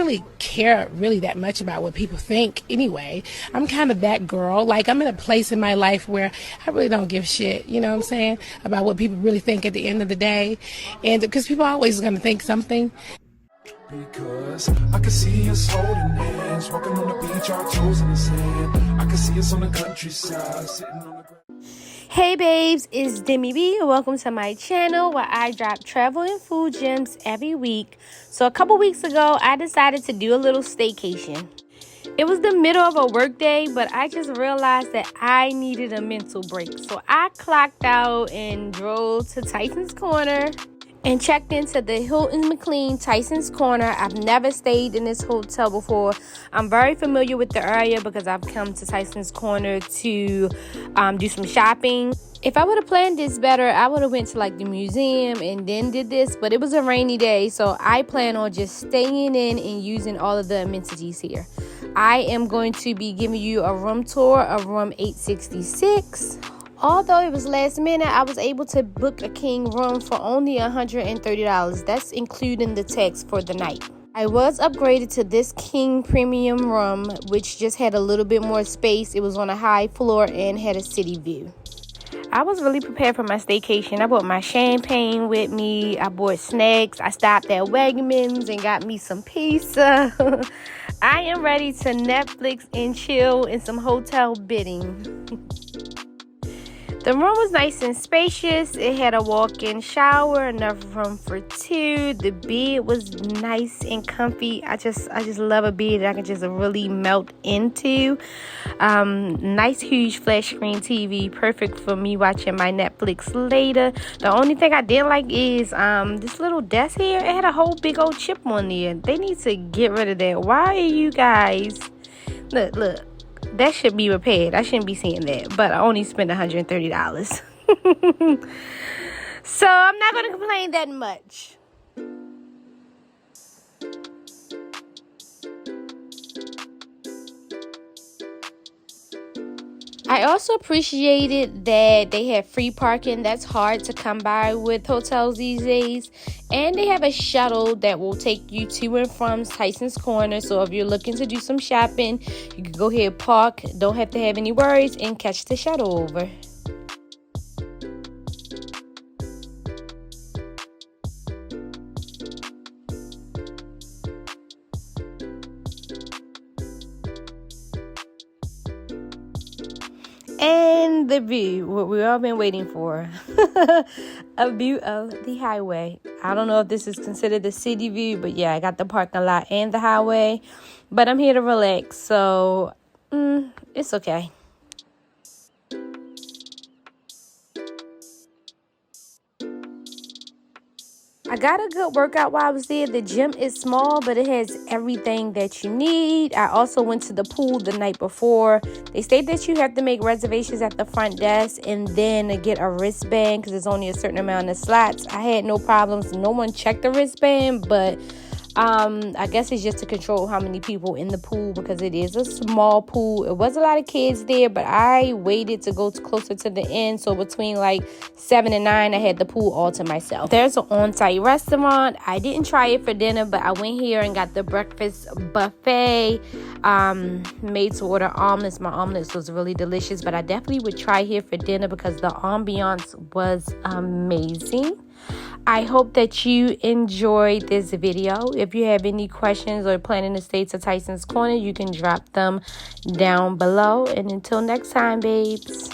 really care really that much about what people think anyway. I'm kind of that girl. Like, I'm in a place in my life where I really don't give shit, you know what I'm saying, about what people really think at the end of the day. And because people are always going to think something. Because I can see us holding hands, walking on the beach, our toes in the sand. I can see us on the countryside, sitting on the ground. Hey babes, it's Deme B and welcome to my channel where I drop travel and food gems every week. So a couple weeks ago, I decided to do a little staycation. It was the middle of a work day, but I just realized that I needed a mental break. So I clocked out and drove to Tyson's Corner and checked into the Hilton McLean Tyson's Corner. I've never stayed in this hotel before. I'm very familiar with the area because I've come to Tyson's Corner to do some shopping. If I would have planned this better, I would have went to like the museum and then did this, but it was a rainy day, so I plan on just staying in and using all of the amenities here. I am going to be giving you a room tour of room 866. Although it was last minute, I was able to book a king room for only $130. That's including the tax for the night. I was upgraded to this king premium room, which just had a little bit more space. It was on a high floor and had a city view. I was really prepared for my staycation. I bought my champagne with me. I bought snacks. I stopped at Wegmans and got me some pizza. I am ready to Netflix and chill in some hotel bidding. The room was nice and spacious. It had a walk-in shower, enough room for two. The bed was nice and comfy. I just love a bed that I can just really melt into. Nice huge flat screen TV, perfect for me watching my Netflix later. The only thing I didn't like is this little desk here. It had a whole big old chip on there. They need to get rid of that. Why are you guys... Look. That should be repaired. I shouldn't be seeing that. But I only spent $130. So I'm not going to complain that much. I also appreciated that they have free parking. That's hard to come by with hotels these days. And they have a shuttle that will take you to and from Tyson's Corner. So if you're looking to do some shopping, you can go ahead, park, don't have to have any worries, and catch the shuttle over. And the view, what we've all been waiting for. A view of the highway. I don't know if this is considered the city view, but yeah, I got the parking lot and the highway. But I'm here to relax, so it's okay. I got a good workout while I was there. The gym is small, but it has everything that you need. I also went to the pool the night before. They state that you have to make reservations at the front desk and then get a wristband because there's only a certain amount of slots. I had no problems. No one checked the wristband, but I guess it's just to control how many people in the pool because it is a small pool. It was a lot of kids there, but I waited to go closer to the end. So between like 7 and 9, I had the pool all to myself. There's an on-site restaurant. I didn't try it for dinner, but I went here and got the breakfast buffet. Made to order omelets. My omelets was really delicious, but I definitely would try here for dinner because the ambiance was amazing. I hope that you enjoyed this video. If you have any questions or planning to stay to Tyson's Corner, you can drop them down below. And until next time, babes.